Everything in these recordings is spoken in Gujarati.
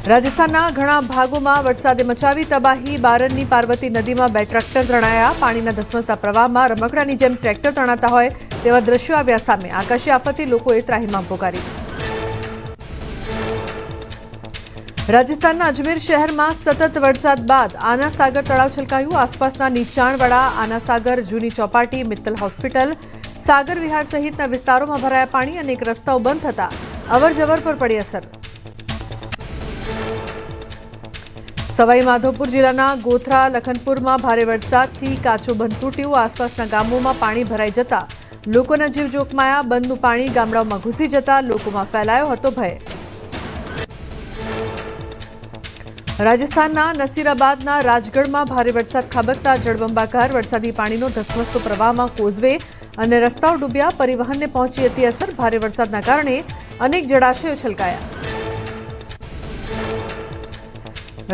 રાજસ્થાનના ઘણા ભાગોમાં વરસાદે મચાવી તબાહી। બારનની પાર્વતી નદીમાં 2 ટ્રેક્ટર તણાયા। પાણીના ધસમસતા પ્રવાહમાં રમકડાની જેમ ટ્રેક્ટર તણાતા હોય તેવા દ્રશ્યો આવ્યા સામે। આકાશી આફતે લોકોએ ત્રાહિમામ પોકારી। રાજસ્થાનના અજમેર શહેરમાં સતત વરસાદ બાદ આના સાગર તળાવ છલકાયું। આસપાસના નીચાણવાળા આના સાગર, જૂની ચોપાટી, મિત્તલ હોસ્પિટલ, સાગર વિહાર સહિતના વિસ્તારોમાં ભરાયા પાણી। અનેક રસ્તાઓ બંધ થતા અવરજવર પર પડી અસર। સવાઈ માધોપુર જિલ્લાના ગોધરા, લખનપુરમાં ભારે વરસાદથી કાચો બંધ તૂટ્યો। આસપાસના ગામોમાં પાણી ભરાઈ જતા લોકોના જીવ જોખમાયા। બંધનું પાણી ગામડાઓમાં ઘૂસી જતા લોકોમાં ફેલાયો હતો ભય। રાજસ્થાનના નસીરાબાદના રાજગઢમાં ભારે વરસાદ ખાબકતા જળબંબાકાર। વરસાદી પાણીનો ધસમસતો પ્રવાહમાં કોઝવે અને રસ્તાઓ ડૂબ્યા। પરિવહનને પહોંચી હતી અસર। ભારે વરસાદના કારણે અનેક જળાશયો છલકાયા।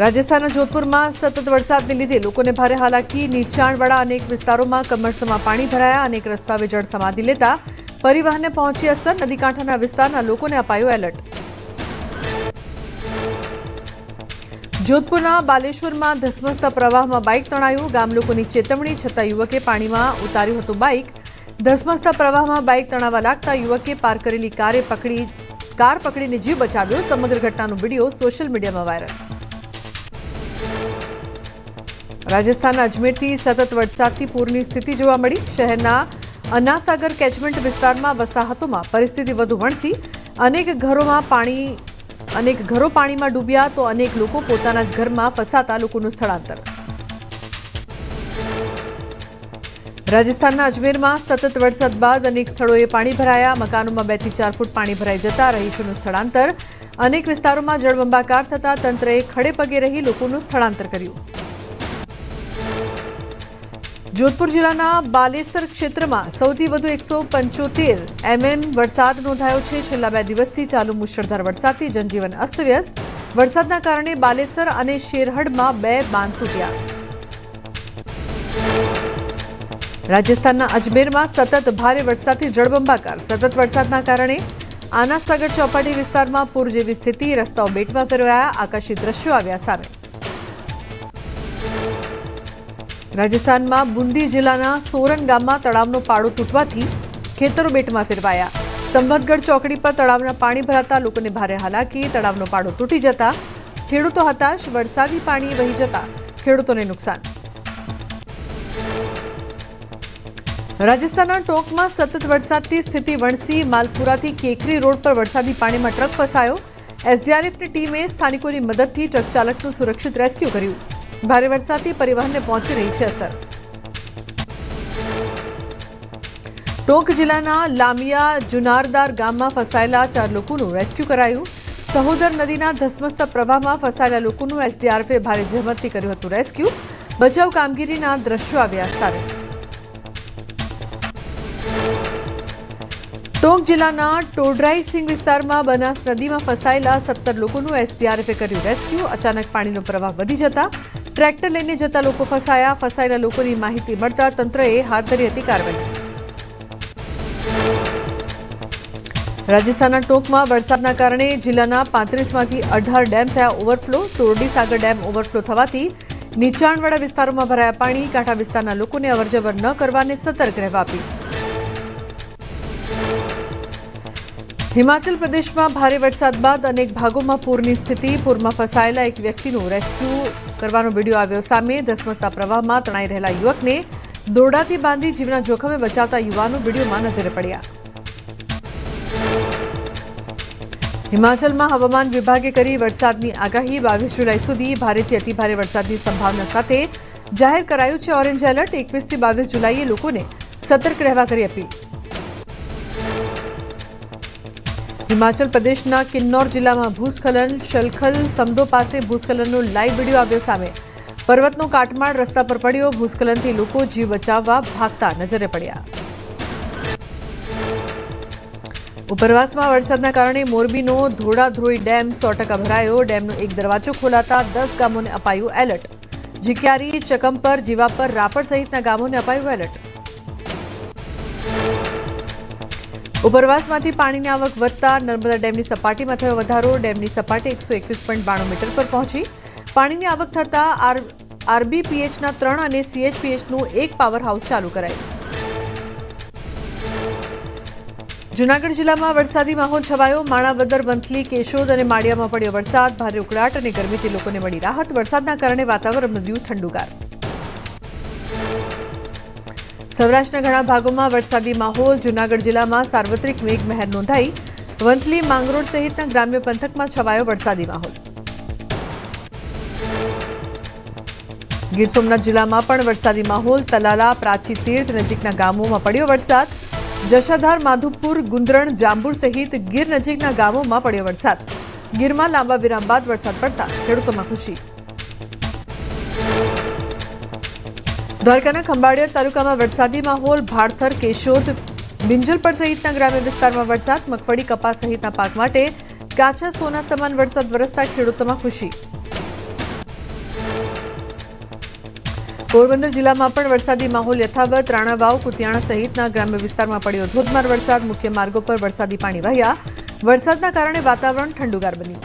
રાજસ્થાનના જોધપુરમાં સતત વરસાદને લીધે લોકોને ભારે હાલાકી। નીચાણવાળા અનેક વિસ્તારોમાં કમરસમાં પાણી ભરાયા। અનેક રસ્તાઓએ જળ સમાધિ લેતા પરિવહનને પહોંચી અસર। નદીકાંઠાના વિસ્તારના લોકોને અપાયું એલર્ટ। જોધપુરના બાલેશ્વરમાં ધસમસતા પ્રવાહમાં બાઇક તણાયું। ગામ લોકોની ચેતવણી છતાં યુવકે પાણીમાં ઉતાર્યું હતું બાઇક। ધસમસતા પ્રવાહમાં બાઇક તણાવા લાગતા યુવકે પાર કરેલી કાર પકડીને જીવ બચાવ્યો। સમગ્ર ઘટનાનો વિડીયો સોશિયલ મીડિયામાં વાયરલ। રાજસ્થાનના અજમેરથી સતત વરસાદથી પૂરની સ્થિતિ જોવા મળી। શહેરના અન્નાસાગર કેચમેન્ટ વિસ્તારમાં વસાહતોમાં પરિસ્થિતિ વધુ વણસી। અનેક ઘરો પાણીમાં ડૂબ્યા તો અનેક લોકો પોતાના જ ઘરમાં ફસાતા લોકોનું સ્થળાંતર। રાજસ્થાનના અજમેરમાં સતત વરસાદ બાદ અનેક સ્થળોએ પાણી ભરાયા। મકાનોમાં 2 થી 4 ફૂટ પાણી ભરાઈ જતા રહીશોનું સ્થળાંતર। અનેક વિસ્તારોમાં જળબંબાકાર થતા તંત્રએ ખડે પગે રહી લોકોનું સ્થળાંતર કર્યું। જોધપુર જિલ્લાના બાલેસર ક્ષેત્રમાં સૌથી વધુ 175 mm વરસાદ નોંધાયો છે। છેલ્લા 2 દિવસથી ચાલુ મુશળધાર વરસાદથી જનજીવન અસ્તવ્યસ્ત। વરસાદના કારણે બાલેસર અને શેરહડમાં 2 બાંધ તૂટ્યા। રાજસ્થાનના અજમેરમાં સતત ભારે વરસાદથી જળબંબાકાર। સતત વરસાદના કારણે આના સાગર ચોપાટી વિસ્તારમાં પૂર જેવી સ્થિતિ। રસ્તાઓ બેટમાં ફેરવાયા। આકાશી દ્રશ્યો આવ્યા સામે। રાજસ્થાનમાં બુંદી જિલ્લાના સોરન ગામમાં તળાવનો પાડો તૂટવાથી ખેતરો બેટમાં ફેરવાયા। સંબતગઢ ચોકડી પર તળાવના પાણી ભરાતા લોકોને ભારે હાલાકી। તળાવનો પાડો તૂટી જતા ખેડૂતો હતાશ। વરસાદી પાણી વહી જતા ખેડૂતોને નુકસાન। રાજસ્થાનના ટોંકમાં સતત વરસાદથી સ્થિતિ વણસી। માલપુરાથી કેકરી રોડ પર વરસાદી પાણીમાં ટ્રક ફસાયો। એસડીઆરએફની ટીમે સ્થાનિકોની મદદથી ટ્રક ચાલકનું સુરક્ષિત રેસ્ક્યુ કર્યું। ભારે વરસાદથી પરિવહનને પહોંચી રહી છે અસર। ટોંક જિલ્લાના લામિયા જુનારદાર ગામમાં ફસાયેલા 4 લોકોનું રેસ્ક્યુ કરાયું। સહોદર નદીના ધસમસતા પ્રવાહમાં ફસાયેલા લોકોનું એસડીઆરએફે ભારે જહેમતથી કર્યું હતું રેસ્ક્યુ। બચાવ કામગીરીના દ્રશ્યો આવ્યા સામે। ટોંક જિલ્લાના ટોડરાઈ સિંહ વિસ્તારમાં બનાસ નદીમાં ફસાયેલા 17 લોકોનું એસડીઆરએફે કર્યું રેસ્ક્યુ। અચાનક પાણીનો પ્રવાહ વધી જતા ટ્રેક્ટર લઈને જતા લોકો ફસાયા। ફસાયેલા લોકોની માહિતી મળતા તંત્રએ હાથ ધરી હતી કાર્યવાહી। રાજસ્થાનના ટોંકમાં વરસાદના કારણે જિલ્લાના 35માંથી 18 ડેમ થયા ઓવરફ્લો। તોરડી સાગર ડેમ ઓવરફ્લો થવાથી નીચાણવાળા વિસ્તારોમાં ભરાયા પાણી। કાંઠા વિસ્તારના લોકોને અવરજવર ન કરવાને સતર્ક રહેવા અપીલ। હિમાચલ પ્રદેશમાં ભારે વરસાદ બાદ અનેક ભાગોમાં પૂરની સ્થિતિ। પૂરમાં ફસાયેલા એક વ્યક્તિનું રેસ્ક્યુ કરવાનો વિડીયો આવ્યો સામે। ધસમસતા પ્રવાહમાં તણાઈ રહેલા યુવકને દોરડાથી બાંધી જીવના જોખમે બચાવતા યુવાનો વિડીયોમાં નજરે પડ્યા। હિમાચલમાં હવામાન વિભાગે કરી વરસાદની આગાહી। 22 જુલાઈ સુધી ભારેથી અતિભારે વરસાદની સંભાવના સાથે જાહેર કરાયું છે ઓરેન્જ એલર્ટ। 21 થી 22 જુલાઈએ લોકોને સતર્ક રહેવા કરી અપીલ। હિમાચલ પ્રદેશના કિન્નौर જિલ્લામાં ભૂસ્ખલન। શલખલ સમદો પાસે ભૂસ્ખલનનો લાઈવ વિડીયો આવ્યો સામે। પર્વતનો કાટમાળ રસ્તા પર પડ્યો। ભૂસ્ખલનથી લોકો જીવ બચાવવા ભાગતા નજરે પડ્યા। ઉપરવાસમાં વરસાદના કારણે મોરબીનો ધોળાધ્રોઈ ડેમ 100% ભરાયો। ડેમનો એક દરવાજો ખોલાતા 10 ગામોને અપાયું એલર્ટ। જીક્યારી, ચકમપર, જીવાપર, રાપર સહિતના ગામોને અપાયું એલર્ટ। ઉપરવાસમાંથી પાણીની આવક વધતા નર્મદા ડેમની સપાટીમાં થયો વધારો. ડેમની સપાટી 121.92 મીટર પર પહોંચી. પાણીની આવક થતાં આરબીપીએચના 3 અને સીએચપીએચનું 1 પાવર હાઉસ ચાલુ કરાયું. જૂનાગઢ જિલ્લામાં વરસાદી માહોલ છવાયો. માણાવદર, વંથલી, કેશોદ અને માળિયામાં પડ્યો વરસાદ. ભારે ઉકળાટ અને ગરમીથી લોકોને મળી રાહત. વરસાદના કારણે વાતાવરણ બન્યું ઠંડુગાર. સૌરાષ્ટ્રના ઘણા ભાગોમાં વરસાદી માહોલ. જૂનાગઢ જિલ્લામાં સાર્વત્રિક મેઘમહેર નોંધાઈ. વંથલી, માંગરોળ સહિતના ગ્રામ્ય પંથકમાં છવાયો વરસાદી માહોલ. ગીર સોમનાથ જિલ્લામાં પણ વરસાદી માહોલ. તલાલા, પ્રાચી તીર્થ નજીકના ગામોમાં પડ્યો વરસાદ. જશાધાર, માધુપુર, ગુંદરણ, જાંબુર સહિત ગીર નજીકના ગામોમાં પડ્યો વરસાદ. ગીરમાં લાંબા વિરામ બાદ વરસાદ પડતા ખેડૂતોમાં ખુશી. દ્વારકાના ખંભાળિયા તાલુકામાં વરસાદી માહોલ. ભાડથર, કેશોદ, બિંજલપર સહિતના ગ્રામ્ય વિસ્તારમાં વરસાદ. મગફળી, કપાસ સહિતના પાક માટે કાચા સોના સમાન વરસાદ વરસતા ખેડૂતોમાં ખુશી. પોરબંદર જિલ્લામાં પણ વરસાદી માહોલ યથાવત. રાણાવાવ, કુતિયાણા સહિતના ગ્રામ્ય વિસ્તારમાં પડ્યો ધોધમાર વરસાદ. મુખ્ય માર્ગો પર વરસાદી પાણી વહ્યા. વરસાદના કારણે વાતાવરણ ઠંડુગાર બન્યું.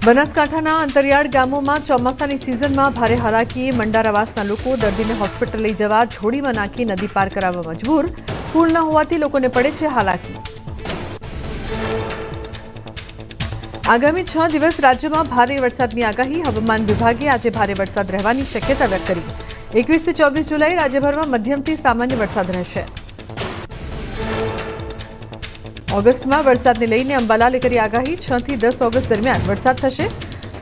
બનાસકાંઠાના અંતરિયાળ ગામોમાં ચોમાસાની સિઝનમાં ભારે હાલાકી. મંડારાવાસના લોકો દર્દીને હોસ્પિટલ લઈ જવા ઝોડીમાં નાખી નદી પાર કરાવવા મજબૂર. પુલ ન હોવાથી લોકોને પડે છે હાલાકી. આગામી 6 દિવસ રાજ્યમાં ભારે વરસાદની આગાહી. હવામાન વિભાગે આજે ભારે વરસાદ રહેવાની શક્યતા વ્યક્ત કરી. 21 થી 24 જુલાઈ રાજ્યભરમાં મધ્યમથી સામાન્ય વરસાદ રહેશે. ઓગસ્ટમાં વરસાદને લઈને અંબાલાલે કરી આગાહી. 6 થી 10 ઓગસ્ટ દરમિયાન વરસાદ થશે.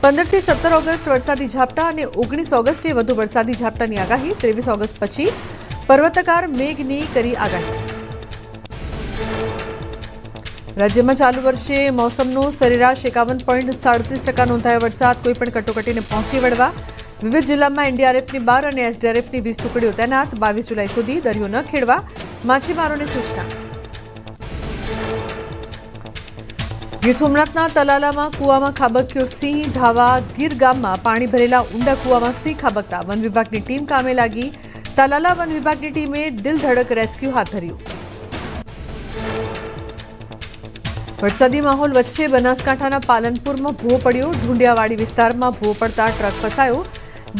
15 થી 17 ઓગસ્ટ વરસાદી ઝાપટા અને 19 ઓગસ્ટે વધુ વરસાદી ઝાપટાની આગાહી. 23 ઓગસ્ટ પછી પર્વતકાર મેઘની કરી આગાહી. રાજ્યમાં ચાલુ વર્ષે મોસમનો સરેરાશ 51.37% નોંધાયો વરસાદ. કોઈપણ કટોકટીને પહોંચી વળવા વિવિધ જિલ્લામાં એનડીઆરએફની 12 અને એસડીઆરએફની 20 ટુકડીઓ તૈનાત. 22 જુલાઈ સુધી દરિયો ન ખેડવા માછીમારોને સૂચના. ગીર સોમનાથના તલાલામાં કુવામાં ખાબક્યો સિંહ. ધાવા ગીર ગામમાં પાણી ભરેલા ઊંડા કુવામાં સિંહ ખાબકતા વન વિભાગની ટીમ કામે લાગી. તલાલા વન વિભાગની ટીમે દિલધડક રેસ્ક્યુ હાથ ધર્યું. વરસાદી માહોલ વચ્ચે બનાસકાંઠાના પાલનપુરમાં ભૂવો પડ્યો. ઢુંડિયાવાડી વિસ્તારમાં ભૂવો પડતા ટ્રક ફસાયો.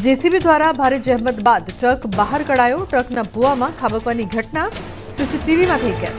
જેસીબી દ્વારા ભારે જહેમત બાદ ટ્રક બહાર કઢાયો. ટ્રકના ભૂવામાં ખાબકવાની ઘટના સીસીટીવીમાં થઈ ગઈ.